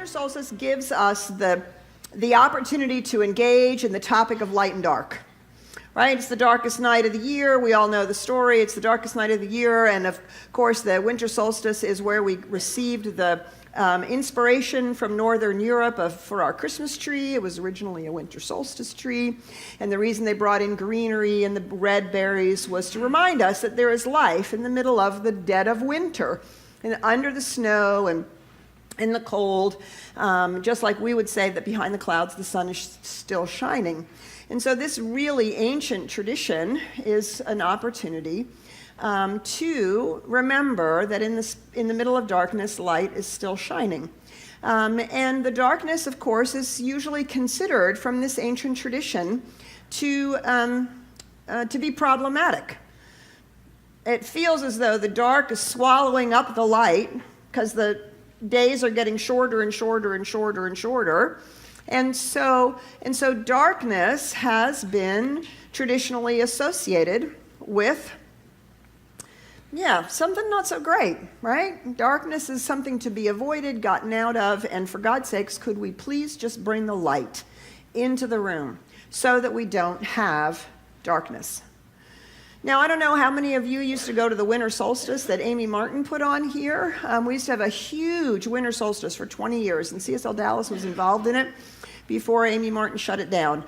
solstice gives us the opportunity to engage in the topic of light and dark. Right? It's the darkest night of the year. We all know the story. It's the darkest night of the year. And of course, the winter solstice is where we received the inspiration from Northern Europe for our Christmas tree. It was originally a winter solstice tree. And the reason they brought in greenery and the red berries was to remind us that there is life in the middle of the dead of winter, and under the snow and in the cold, just like we would say that behind the clouds the sun is still shining. And so this really ancient tradition is an opportunity to remember that in the middle of darkness, light is still shining. And the darkness, of course, is usually considered from this ancient tradition to be problematic. It feels as though the dark is swallowing up the light because the days are getting shorter and shorter and shorter and shorter. And so darkness has been traditionally associated with, something not so great, right? Darkness is something to be avoided, gotten out of, and for God's sakes, could we please just bring the light into the room so that we don't have darkness? Now, I don't know how many of you used to go to the winter solstice that Amy Martin put on here. We used to have a huge winter solstice for 20 years, and CSLDallas was involved in it before Amy Martin shut it down.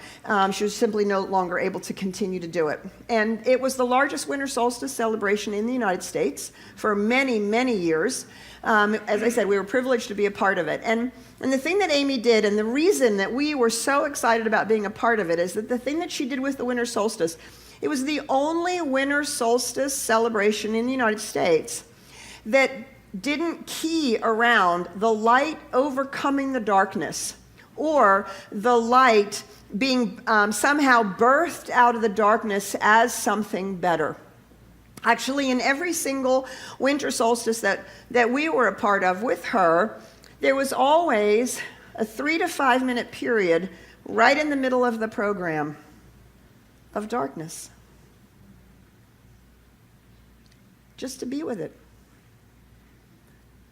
She was simply no longer able to continue to do it. And it was the largest winter solstice celebration in the United States for many, many years. As I said, we were privileged to be a part of it. And the thing that Amy did, and the reason that we were so excited about being a part of it, is that the thing that she did with the winter solstice, it was the only winter solstice celebration in the United States that didn't key around the light overcoming the darkness, or the light being somehow birthed out of the darkness as something better. Actually, in every single winter solstice that we were a part of with her, there was always a 3 to 5 minute period right in the middle of the program of darkness. Just to be with it,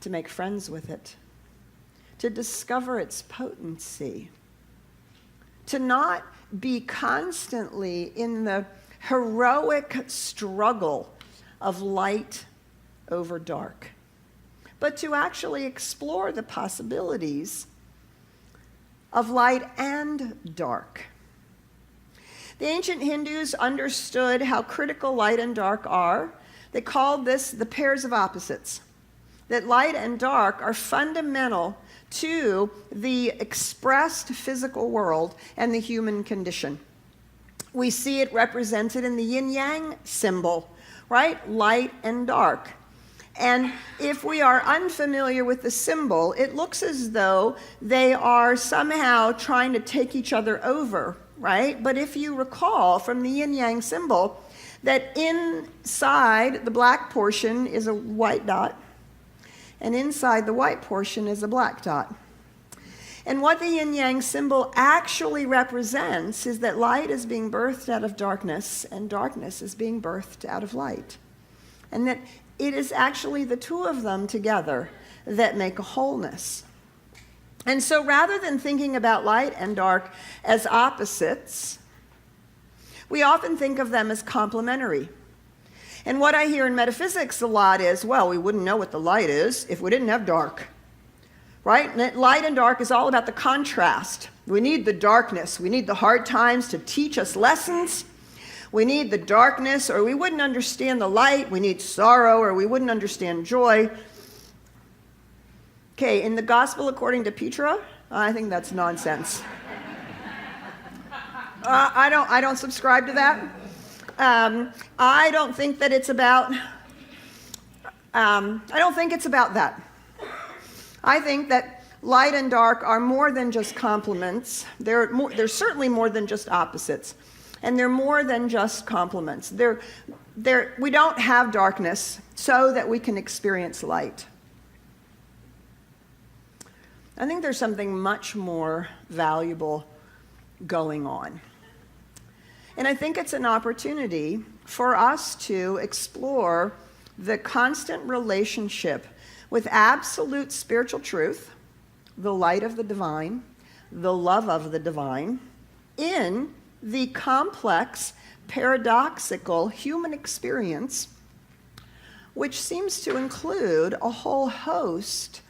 to make friends with it, to discover its potency, to not be constantly in the heroic struggle of light over dark, but to actually explore the possibilities of light and dark. The ancient Hindus understood how critical light and dark are. They called this the pairs of opposites, that light and dark are fundamental to the expressed physical world and the human condition. We see it represented in the yin-yang symbol, right? Light and dark. And if we are unfamiliar with the symbol, it looks as though they are somehow trying to take each other over, right? But if you recall from the yin-yang symbol, that inside the black portion is a white dot, and inside the white portion is a black dot. And what the yin-yang symbol actually represents is that light is being birthed out of darkness, and darkness is being birthed out of light. And that it is actually the two of them together that make a wholeness. And so rather than thinking about light and dark as opposites, we often think of them as complementary. And what I hear in metaphysics a lot is, well, we wouldn't know what the light is if we didn't have dark, right? And light and dark is all about the contrast. We need the darkness. We need the hard times to teach us lessons. We need the darkness, or we wouldn't understand the light. We need sorrow, or we wouldn't understand joy. Okay, in the Gospel according to Petra, I think that's nonsense. I don't subscribe to that. I don't think that it's about. I don't think it's about that. I think that light and dark are more than just complements. They're certainly more than just opposites, and they're more than just complements. We don't have darkness so that we can experience light. I think there's something much more valuable going on. And I think it's an opportunity for us to explore the constant relationship with absolute spiritual truth, the light of the divine, the love of the divine, in the complex, paradoxical human experience, which seems to include a whole host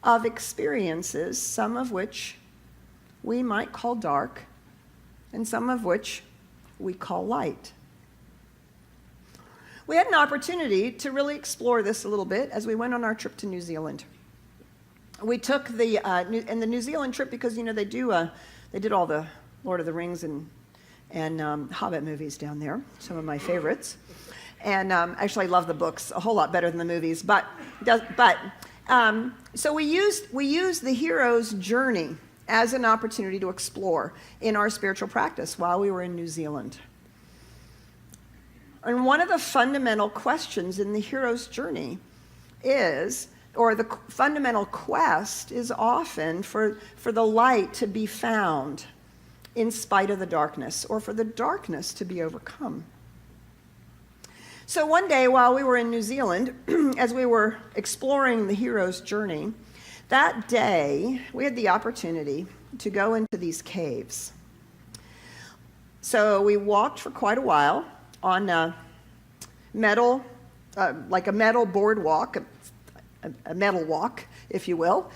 of experiences, some of which we might call dark, and some of which we call light. We had an opportunity to really explore this a little bit as we went on our trip to New Zealand. We took the New Zealand trip because they did all the Lord of the Rings and Hobbit movies down there, some of my favorites. And actually, I love the books a whole lot better than the movies. So we used the hero's journey as an opportunity to explore in our spiritual practice while we were in New Zealand. And one of the fundamental questions in the hero's journey is, or the fundamental quest is often for the light to be found in spite of the darkness, or for the darkness to be overcome. So one day while we were in New Zealand, as we were exploring the hero's journey, that day we had the opportunity to go into these caves. So we walked for quite a while on a metal, like a metal boardwalk, a metal walk, if you will.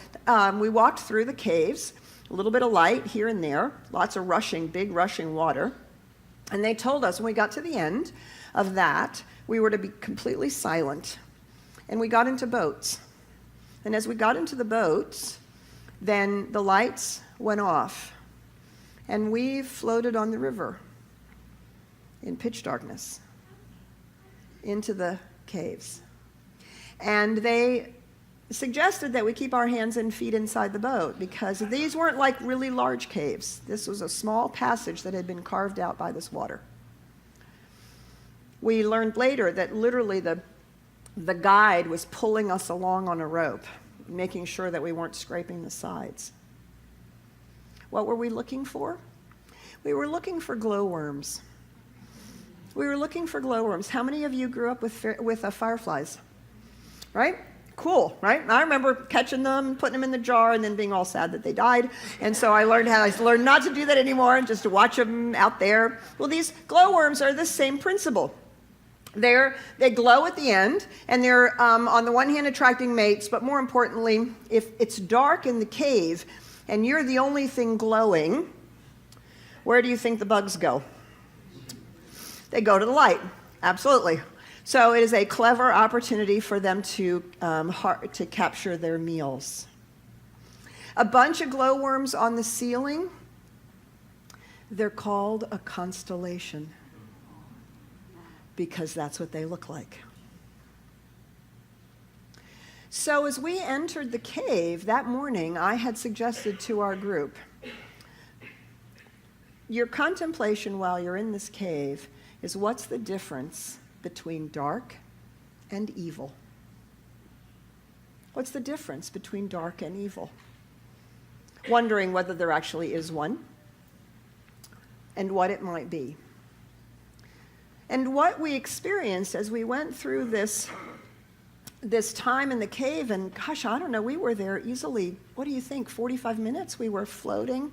We walked through the caves, a little bit of light here and there, lots of big rushing water. And they told us when we got to the end of that, we were to be completely silent. And we got into boats. And as we got into the boats, then the lights went off. And we floated on the river in pitch darkness into the caves. And they suggested that we keep our hands and feet inside the boat because these weren't like really large caves. This was a small passage that had been carved out by this water. We learned later that literally the guide was pulling us along on a rope, making sure that we weren't scraping the sides. What were we looking for? We were looking for glowworms. We were looking for glowworms. How many of you grew up with fireflies? Right? Cool, right? I remember catching them, putting them in the jar, and then being all sad that they died. And so I learned not to do that anymore and just to watch them out there. Well, these glowworms are the same principle. They glow at the end, and they're on the one hand attracting mates, but more importantly, if it's dark in the cave and you're the only thing glowing, where do you think the bugs go? They go to the light, absolutely. So it is a clever opportunity for them to capture their meals. A bunch of glowworms on the ceiling, they're called a constellation because that's what they look like. So as we entered the cave that morning, I had suggested to our group, your contemplation while you're in this cave is what's the difference between dark and evil? What's the difference between dark and evil? Wondering whether there actually is one and what it might be. And what we experienced as we went through this time in the cave, and gosh, I don't know, we were there easily, what do you think, 45 minutes? We were floating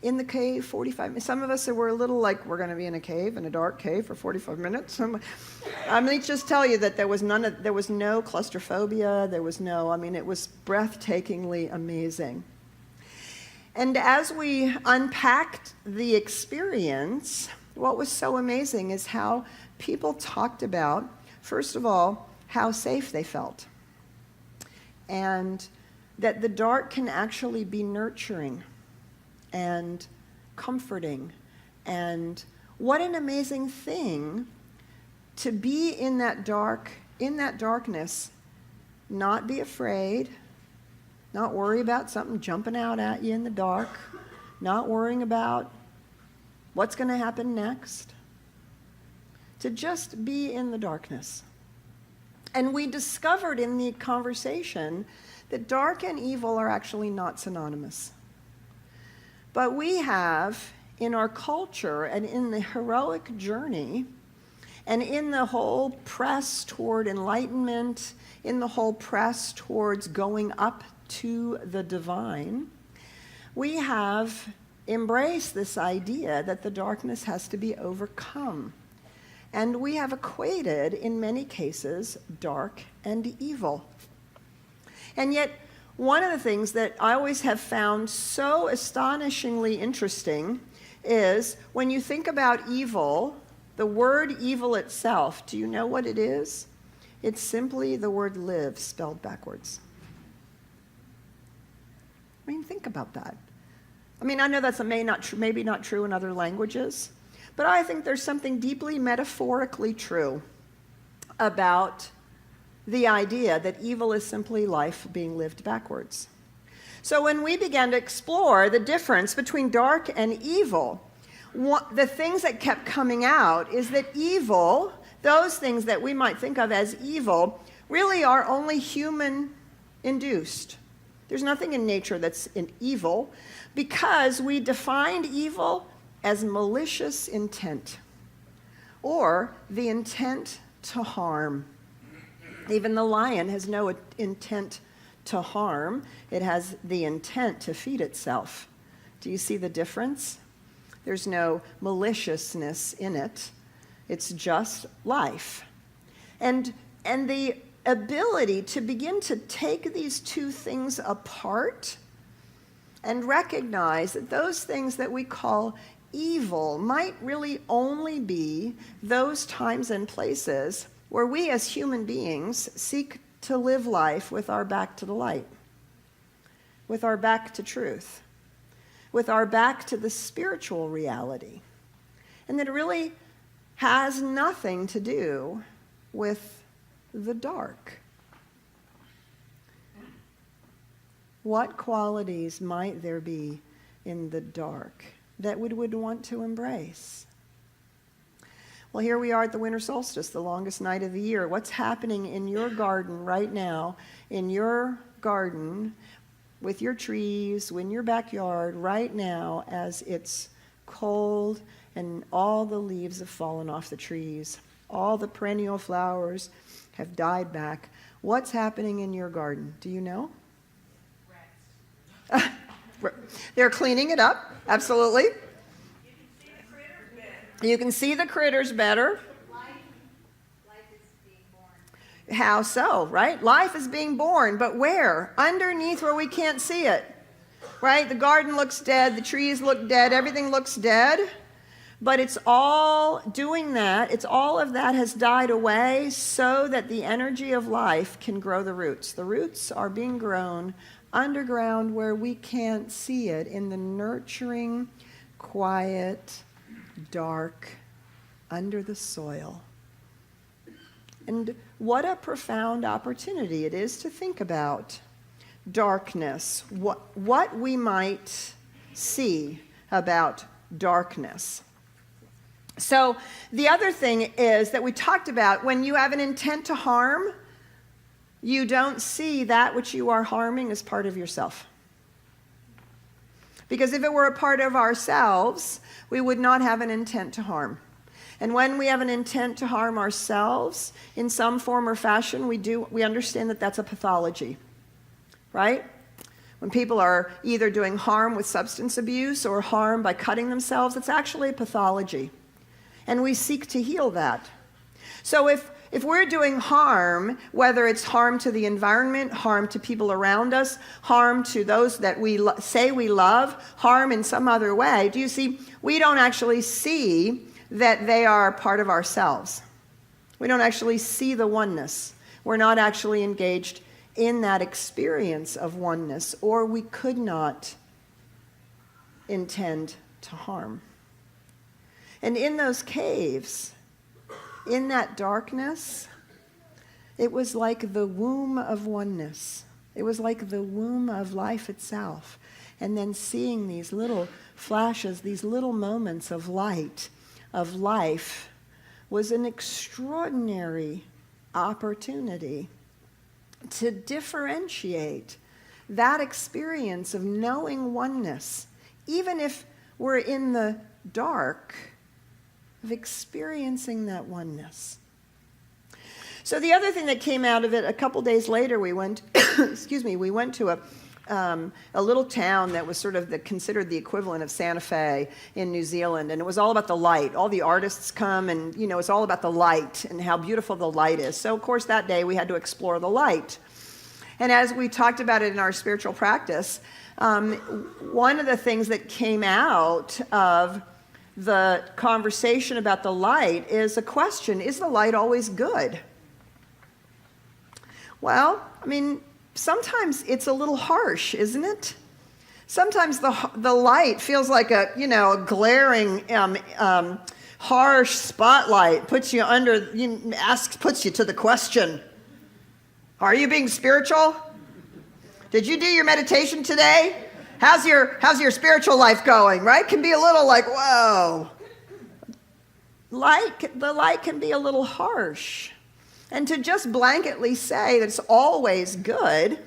in the cave, 45 minutes. Some of us were a little like, we're going to be in a cave, in a dark cave for 45 minutes. Let me just tell you that there was no claustrophobia, it was breathtakingly amazing. And as we unpacked the experience, what was so amazing is how people talked about, first of all, how safe they felt. And that the dark can actually be nurturing and comforting. And what an amazing thing to be in that darkness, not be afraid, not worry about something jumping out at you in the dark, not worrying about what's going to happen next. To just be in the darkness. And we discovered in the conversation that dark and evil are actually not synonymous. But we have, in our culture and in the heroic journey, And in the whole press toward enlightenment, in the whole press towards going up to the divine, we have embraced this idea that the darkness has to be overcome. And we have equated, in many cases, dark and evil. And yet, one of the things that I always have found so astonishingly interesting is when you think about evil, the word evil itself, do you know what it is? It's simply the word live spelled backwards. I mean, think about that. I mean, I know that's maybe not true in other languages, but I think there's something deeply metaphorically true about the idea that evil is simply life being lived backwards. So when we began to explore the difference between dark and evil, the things that kept coming out is that evil, those things that we might think of as evil, really are only human-induced. There's nothing in nature that's an evil, because we defined evil as malicious intent, or the intent to harm. Even the lion has no intent to harm. It has the intent to feed itself. Do you see the difference? There's no maliciousness in it. It's just life. And the ability to begin to take these two things apart and recognize that those things that we call evil might really only be those times and places where we as human beings seek to live life with our back to the light, with our back to truth, with our back to the spiritual reality. And that it really has nothing to do with the dark. What qualities might there be in the dark that we would want to embrace? Well, here we are at the winter solstice, the longest night of the year. What's happening in your garden right now, in your garden, with your trees, in your backyard right now, as it's cold and all the leaves have fallen off the trees, all the perennial flowers have died back. What's happening in your garden? Do you know? Rats. They're cleaning it up, absolutely. You can see the critters better. Life is being born. How so, right? Life is being born, but where? Underneath where we can't see it, right? The garden looks dead, the trees look dead, everything looks dead, but it's all doing that. It's all of that has died away so that the energy of life can grow the roots. The roots are being grown underground where we can't see it, in the nurturing, quiet, dark, under the soil. And what a profound opportunity it is to think about darkness, what we might see about darkness. So the other thing is that we talked about, when you have an intent to harm, you don't see that which you are harming as part of yourself. Because if it were a part of ourselves, we would not have an intent to harm. And when we have an intent to harm ourselves in some form or fashion, we understand that that's a pathology, right? When people are either doing harm with substance abuse or harm by cutting themselves, it's actually a pathology. And we seek to heal that. So if we're doing harm, whether it's harm to the environment, harm to people around us, harm to those that we say we love, harm in some other way, do you see, we don't actually see that they are part of ourselves. We don't actually see the oneness. We're not actually engaged in that experience of oneness, or we could not intend to harm. And in those caves, in that darkness, it was like the womb of oneness. It was like the womb of life itself. And then seeing these little flashes, these little moments of light, of life, was an extraordinary opportunity to differentiate that experience of knowing oneness. Even if we're in the dark, of experiencing that oneness. So the other thing that came out of it, a couple days later, we went, we went to a little town that was sort of considered the equivalent of Santa Fe in New Zealand, and it was all about the light. All the artists come, and it's all about the light and how beautiful the light is. So of course that day we had to explore the light. And as we talked about it in our spiritual practice, one of the things that came out of the conversation about the light is a question: is the light always good? Well, sometimes it's a little harsh, isn't it? Sometimes the light feels like a glaring, harsh spotlight, puts you to the question: are you being spiritual? Did you do your meditation today? How's your spiritual life going? Right? Can be a little like, whoa. The light can be a little harsh. And to just blanketly say that it's always good,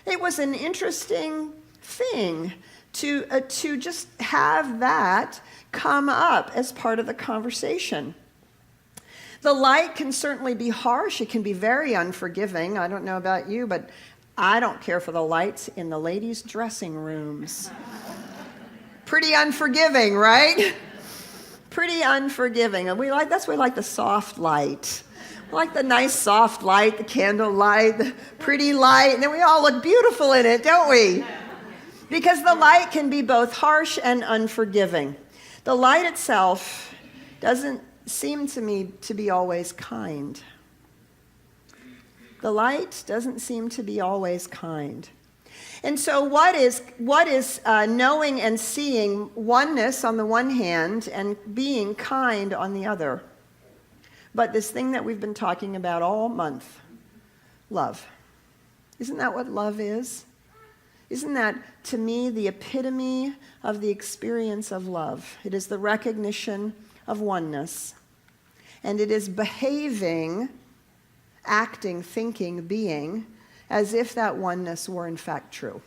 it was an interesting thing to just have that come up as part of the conversation. The light can certainly be harsh. It can be very unforgiving. I don't know about you, but I don't care for the lights in the ladies' dressing rooms. Pretty unforgiving, right? Pretty unforgiving. And that's why we like the soft light. We like the nice soft light, the candle light, the pretty light, and then we all look beautiful in it, don't we? Because the light can be both harsh and unforgiving. The light itself doesn't seem to me to be always kind. The light doesn't seem to be always kind. And so what is knowing and seeing oneness on the one hand and being kind on the other? But this thing that we've been talking about all month, love. Isn't that what love is? Isn't that, to me, the epitome of the experience of love? It is the recognition of oneness. And it is behaving, acting, thinking, being, as if that oneness were in fact true.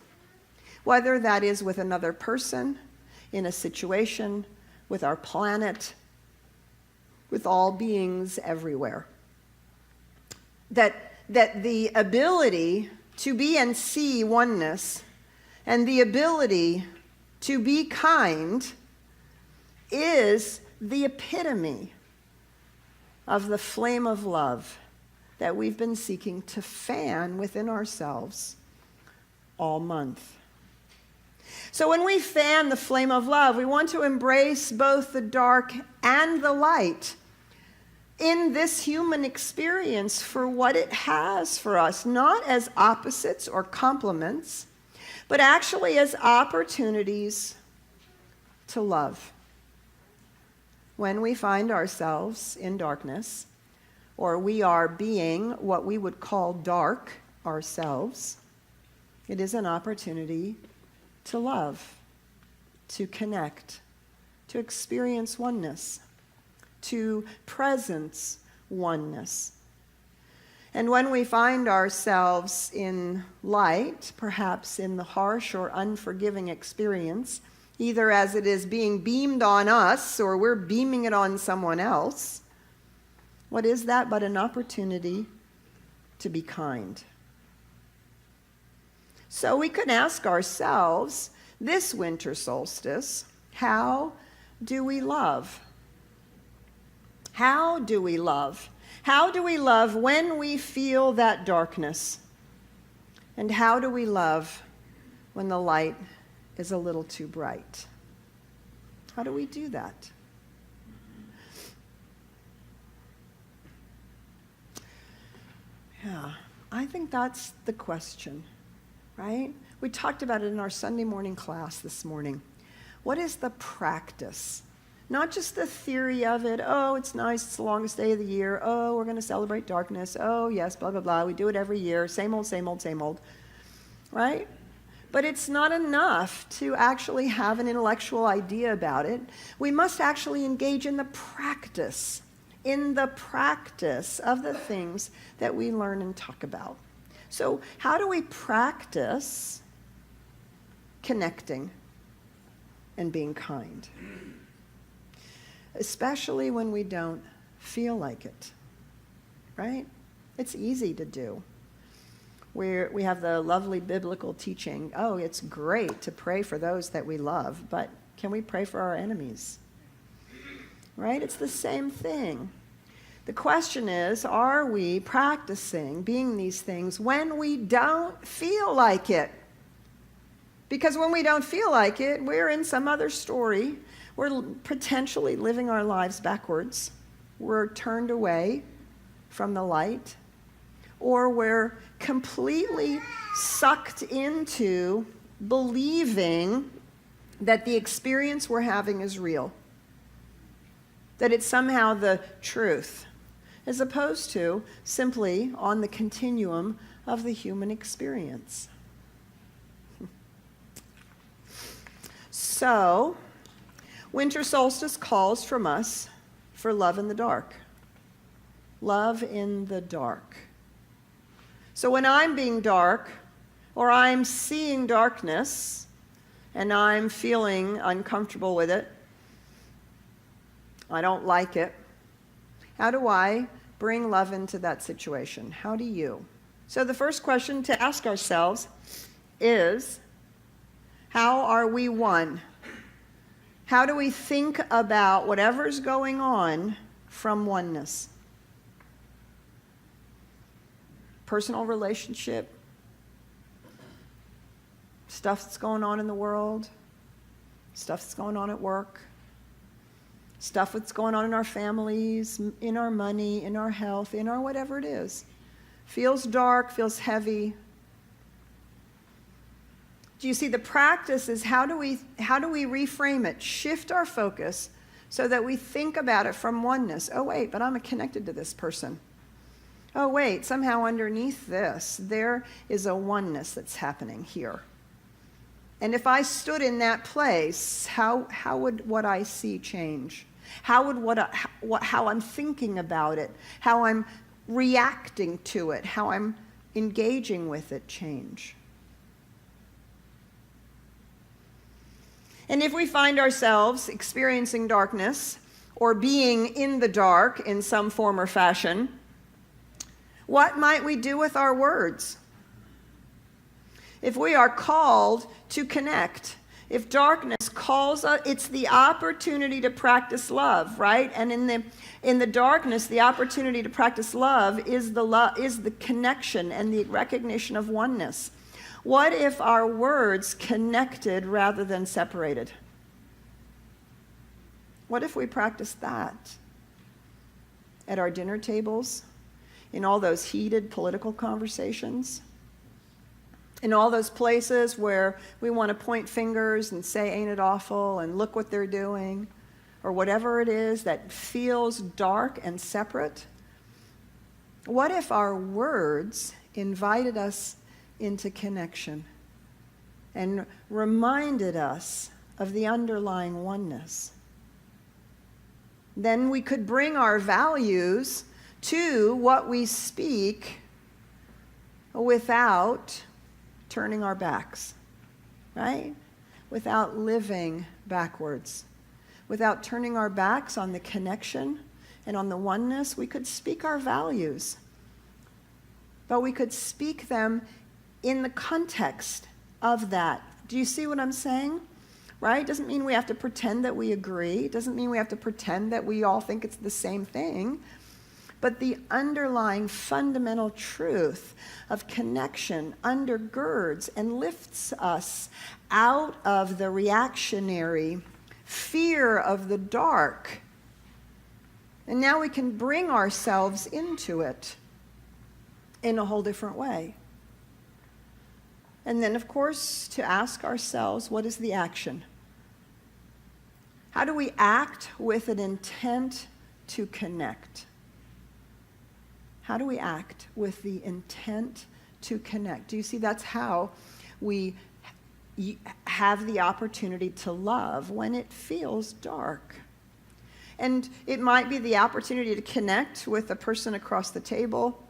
Whether that is with another person, in a situation, with our planet, with all beings everywhere. That the ability to be and see oneness and the ability to be kind is the epitome of the flame of love that we've been seeking to fan within ourselves all month. So when we fan the flame of love, we want to embrace both the dark and the light in this human experience for what it has for us, not as opposites or complements, but actually as opportunities to love. When we find ourselves in darkness, or we are being what we would call dark ourselves, it is an opportunity to love, to connect, to experience oneness, to presence oneness. And when we find ourselves in light, perhaps in the harsh or unforgiving experience, either as it is being beamed on us or we're beaming it on someone else, what is that but an opportunity to be kind? So we could ask ourselves, this winter solstice, how do we love? How do we love? How do we love when we feel that darkness? And how do we love when the light is a little too bright? How do we do that? Yeah, I think that's the question, right? We talked about it in our Sunday morning class this morning. What is the practice? Not just the theory of it. Oh, it's nice, it's the longest day of the year. Oh, we're going to celebrate darkness. Oh, yes, blah, blah, blah. We do it every year. Same old, same old, same old. Right? But it's not enough to actually have an intellectual idea about it. We must actually engage in the practice of the things that we learn and talk about. So how do we practice connecting and being kind? especially when we don't feel like it, right? It's easy to do. We have the lovely biblical teaching, oh, it's great to pray for those that we love, but can we pray for our enemies? Right? It's the same thing. The question is, are we practicing being these things when we don't feel like it? Because when we don't feel like it, we're in some other story. We're potentially living our lives backwards. We're turned away from the light. Or we're completely sucked into believing that the experience we're having is real. That it's somehow the truth, as opposed to simply on the continuum of the human experience. So, Winter Solstice calls from us for love in the dark. Love in the dark. So when I'm being dark, or I'm seeing darkness, and I'm feeling uncomfortable with it, I don't like it, how do I bring love into that situation? How do you? So the first question to ask ourselves is, how are we one? How do we think about whatever's going on from oneness? Personal relationship, stuff that's going on in the world, stuff that's going on at work, stuff that's going on in our families, in our money, in our health, in our whatever it is. Feels dark, feels heavy. Do you see, the practice is how do we reframe it, shift our focus so that we think about it from oneness. Oh wait, but I'm connected to this person. Oh wait, somehow underneath this, there is a oneness that's happening here. And if I stood in that place, how would what I see change? How would how I'm thinking about it, how I'm reacting to it, how I'm engaging with it change? And if we find ourselves experiencing darkness or being in the dark in some form or fashion, what might we do with our words? If we are called to connect, if darkness calls us, it's the opportunity to practice love, right? And in the darkness, the opportunity to practice love is the connection and the recognition of oneness. What if our words connected rather than separated? What if we practiced that at our dinner tables, in all those heated political conversations, in all those places where we want to point fingers and say, ain't it awful, and look what they're doing, or whatever it is that feels dark and separate? What if our words invited us into connection and reminded us of the underlying oneness? Then we could bring our values to what we speak without turning our backs, right? Without living backwards, without turning our backs on the connection and on the oneness. We could speak our values, but we could speak them in the context of that. Do you see what I'm saying? Right? Doesn't mean we have to pretend that we agree. Doesn't mean we have to pretend that we all think it's the same thing. But the underlying fundamental truth of connection undergirds and lifts us out of the reactionary fear of the dark. And now we can bring ourselves into it in a whole different way. And then, of course, to ask ourselves, what is the action? How do we act with an intent to connect? How do we act with the intent to connect? Do you see, that's how we have the opportunity to love when it feels dark. And it might be the opportunity to connect with a person across the table,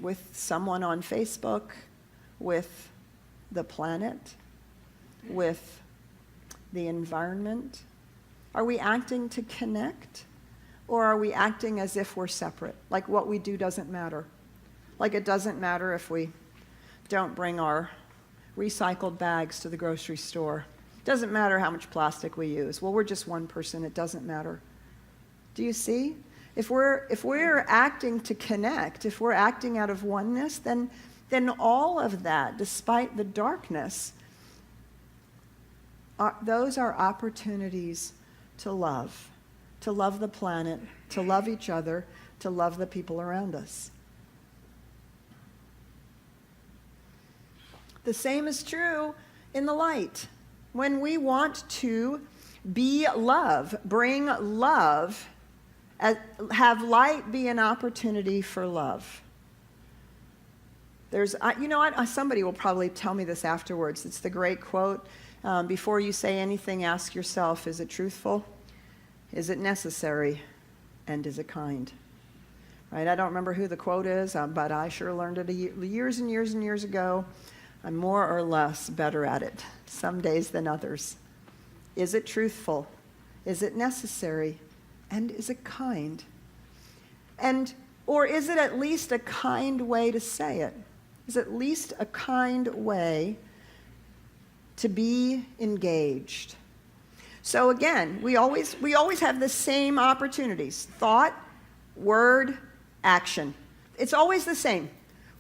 with someone on Facebook, with the planet, with the environment, Are we acting to connect? Or are we acting as if we're separate? Like what we do doesn't matter. Like it doesn't matter if we don't bring our recycled bags to the grocery store. It doesn't matter how much plastic we use. Well, we're just one person. It doesn't matter. Do you see? If we're acting to connect, if we're acting out of oneness, then all of that, despite the darkness, those are opportunities to love the planet, to love each other, to love the people around us. The same is true in the light. When we want to be love, bring love, have light be an opportunity for love. Somebody will probably tell me this afterwards. It's the great quote, before you say anything, ask yourself, is it truthful? Is it necessary? And is it kind? Right? I don't remember who the quote is, but I sure learned it years and years and years ago. I'm more or less better at it, some days than others. Is it truthful? Is it necessary? And is it kind? Or is it at least a kind way to say it? Is it at least a kind way to be engaged? So again, we always have the same opportunities: thought, word, action. It's always the same,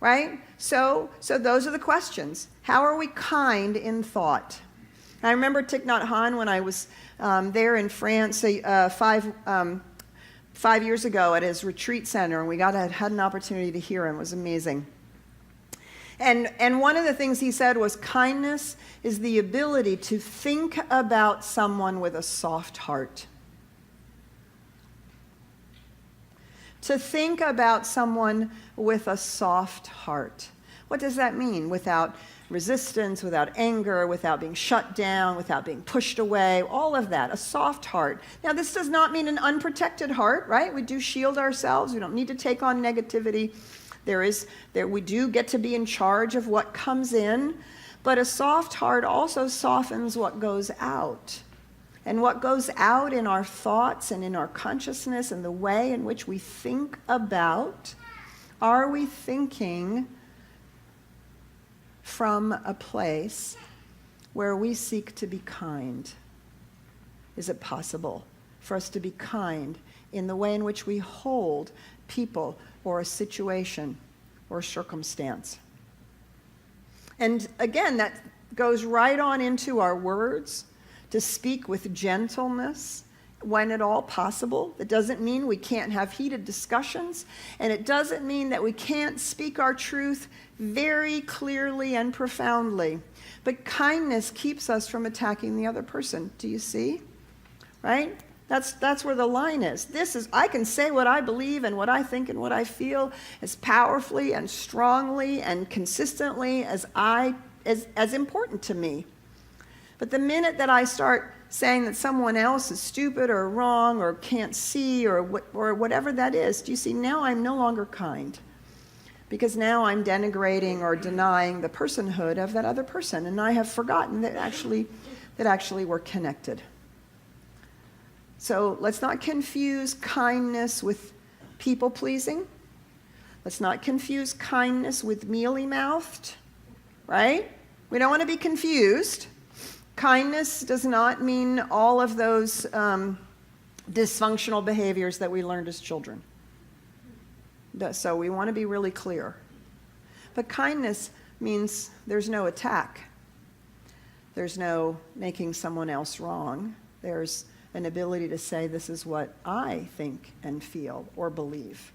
right? So those are the questions. How are we kind in thought? I remember Thich Nhat Hanh when I was there in France 5 years ago at his retreat center, and we had an opportunity to hear him. It was amazing. And one of the things he said was, kindness is the ability to think about someone with a soft heart. To think about someone with a soft heart. What does that mean? Without resistance, without anger, without being shut down, without being pushed away, all of that, a soft heart. Now, this does not mean an unprotected heart, right? We do shield ourselves. We don't need to take on negativity. We do get to be in charge of what comes in, but a soft heart also softens what goes out. And what goes out in our thoughts and in our consciousness and the way in which we think about, are we thinking from a place where we seek to be kind? Is it possible for us to be kind in the way in which we hold people or a situation or circumstance? And again, that goes right on into our words, to speak with gentleness when at all possible. It doesn't mean we can't have heated discussions, and it doesn't mean that we can't speak our truth very clearly and profoundly. But kindness keeps us from attacking the other person. Do you see? Right? That's where the line is. I can say what I believe and what I think and what I feel as powerfully and strongly and consistently as important to me. But the minute that I start saying that someone else is stupid or wrong or can't see or whatever that is, do you see, now I'm no longer kind. Because now I'm denigrating or denying the personhood of that other person, and I have forgotten that actually we're connected. So let's not confuse kindness with people-pleasing. Let's not confuse kindness with mealy-mouthed, right? We don't want to be confused. Kindness does not mean all of those dysfunctional behaviors that we learned as children. So we want to be really clear. But kindness means there's no attack. There's no making someone else wrong. There's an ability to say, this is what I think and feel or believe.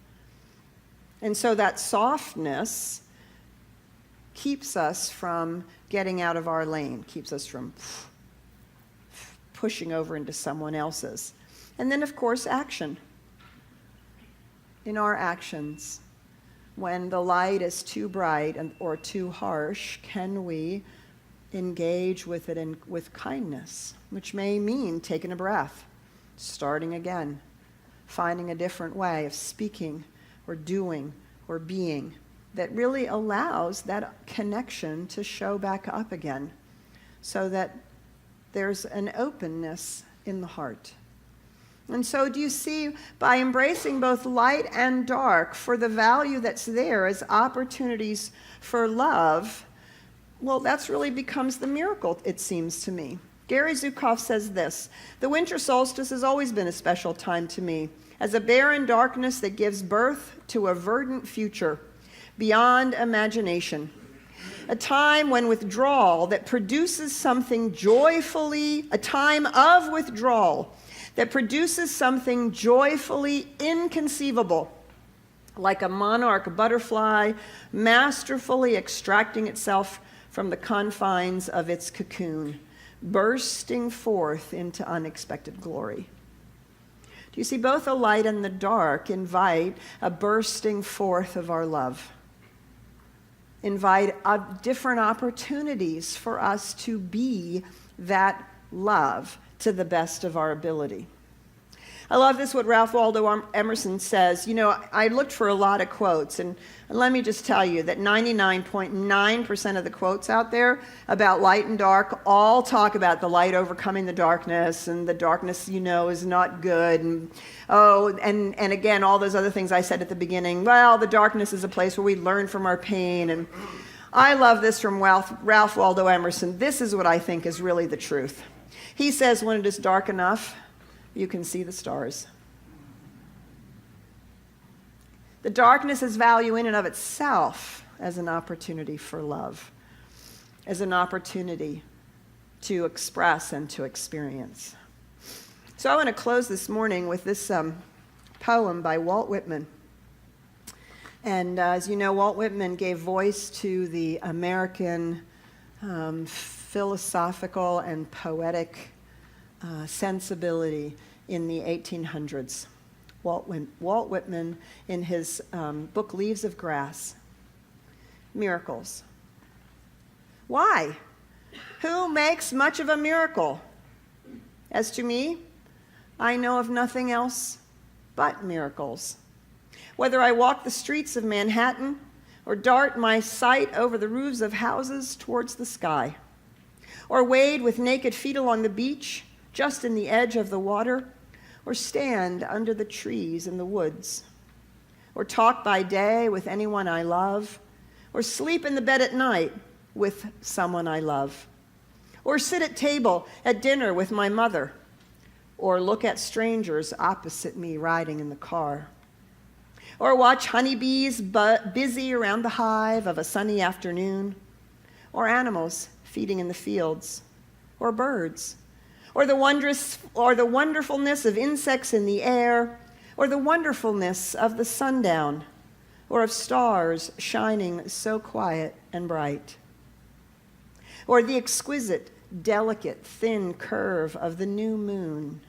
And so that softness keeps us from getting out of our lane, keeps us from pushing over into someone else's. And then, of course, action. In our actions, when the light is too bright or too harsh, can we engage with it with kindness, which may mean taking a breath, starting again, finding a different way of speaking or doing or being that really allows that connection to show back up again, so that there's an openness in the heart. And so do you see, by embracing both light and dark for the value that's there as opportunities for love, well, that's really becomes the miracle, it seems to me. Gary Zukav says this: "The winter solstice has always been a special time to me, as a barren darkness that gives birth to a verdant future beyond imagination. A time when withdrawal that produces something joyfully, a time of withdrawal that produces something joyfully inconceivable, like a monarch butterfly masterfully extracting itself from the confines of its cocoon, bursting forth into unexpected glory." Do you see, both the light and the dark invite a bursting forth of our love, invite different opportunities for us to be that love to the best of our ability. I love this, what Ralph Waldo Emerson says. You know, I looked for a lot of quotes, and let me just tell you that 99.9% of the quotes out there about light and dark all talk about the light overcoming the darkness, and the darkness, you know, is not good. And again, all those other things I said at the beginning. Well, the darkness is a place where we learn from our pain. And I love this from Ralph Waldo Emerson. This is what I think is really the truth. He says, when it is dark enough, you can see the stars. The darkness has value in and of itself as an opportunity for love, as an opportunity to express and to experience. So I want to close this morning with this poem by Walt Whitman. And as you know, Walt Whitman gave voice to the American philosophical and poetic sensibility in the 1800s. Walt Whitman, in his book Leaves of Grass. Miracles. Why? Who makes much of a miracle? As to me, I know of nothing else but miracles. Whether I walk the streets of Manhattan or dart my sight over the roofs of houses towards the sky, or wade with naked feet along the beach just in the edge of the water, or stand under the trees in the woods, or talk by day with anyone I love, or sleep in the bed at night with someone I love, or sit at table at dinner with my mother, or look at strangers opposite me riding in the car, or watch honeybees busy around the hive of a sunny afternoon, or animals feeding in the fields, or birds, or the wonderfulness of insects in the air, or the wonderfulness of the sundown, or of stars shining so quiet and bright, or the exquisite, delicate, thin curve of the new moon,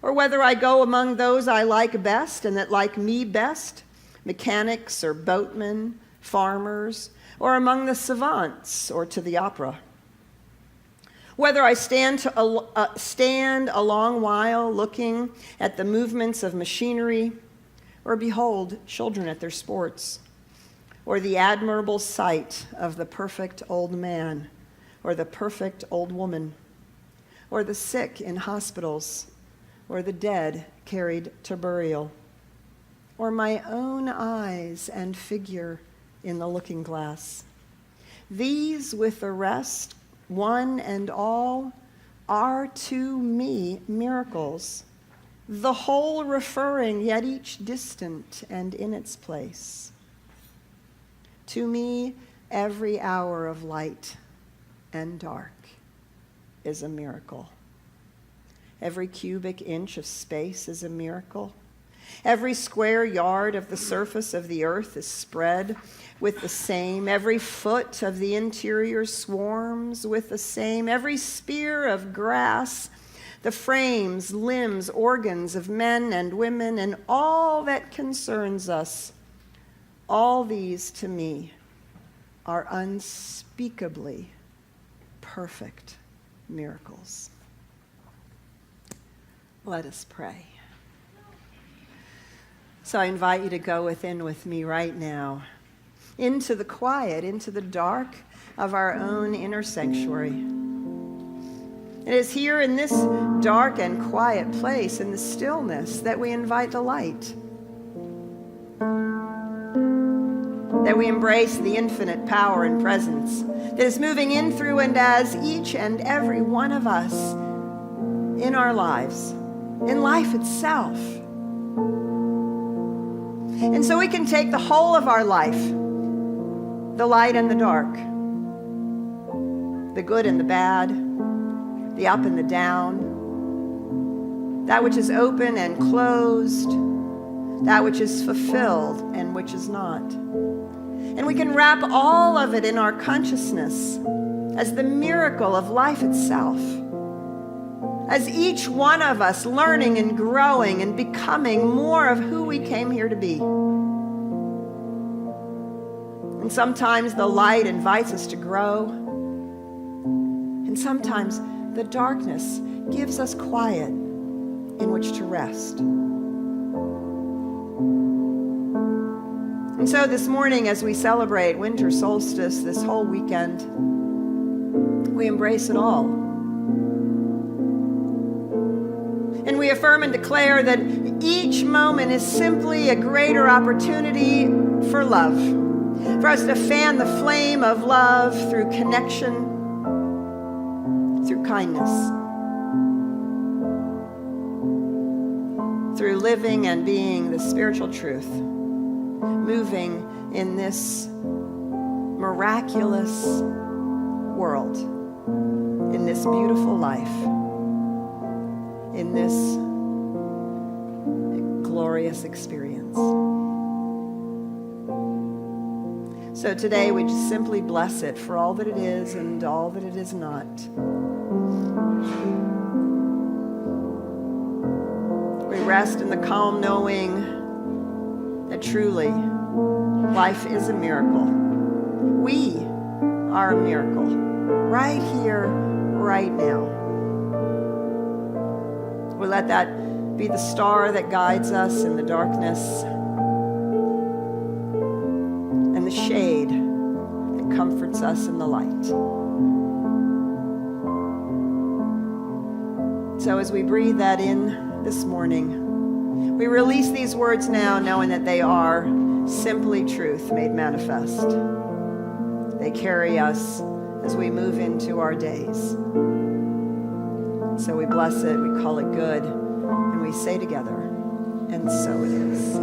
or whether I go among those I like best and that like me best, mechanics or boatmen, farmers, or among the savants or to the opera. Whether I stand a long while looking at the movements of machinery, or behold children at their sports, or the admirable sight of the perfect old man, or the perfect old woman, or the sick in hospitals, or the dead carried to burial, or my own eyes and figure in the looking glass. These with the rest, one and all, are to me miracles, the whole referring, yet each distant and in its place. To me, every hour of light and dark is a miracle. Every cubic inch of space is a miracle. Every square yard of the surface of the earth is spread with the same. Every foot of the interior swarms with the same. Every spear of grass, the frames, limbs, organs of men and women, and all that concerns us, all these to me are unspeakably perfect miracles. Let us pray. So I invite you to go within with me right now, into the quiet, into the dark of our own inner sanctuary. And It is here in this dark and quiet place, in the stillness, that we invite the light. That we embrace the infinite power and presence that is moving in, through, and as each and every one of us in our lives, in life itself. And so we can take the whole of our life, the light and the dark, the good and the bad, the up and the down, that which is open and closed, that which is fulfilled and which is not. And we can wrap all of it in our consciousness as the miracle of life itself, as each one of us learning and growing and becoming more of who we came here to be. And sometimes the light invites us to grow, and sometimes the darkness gives us quiet in which to rest. And so this morning, as we celebrate Winter Solstice this whole weekend, we embrace it all. And we affirm and declare that each moment is simply a greater opportunity for love, for us to fan the flame of love through connection, through kindness, through living and being the spiritual truth, moving in this miraculous world, in this beautiful life, in this glorious experience. So today we just simply bless it for all that it is and all that it is not. We rest in the calm knowing that truly life is a miracle. We are a miracle right here, right now. We let that be the star that guides us in the darkness and the shade that comforts us in the light. So as we breathe that in this morning, we release these words now, knowing that they are simply truth made manifest. They carry us as we move into our days. So we bless it, we call it good, and we say together, and so it is.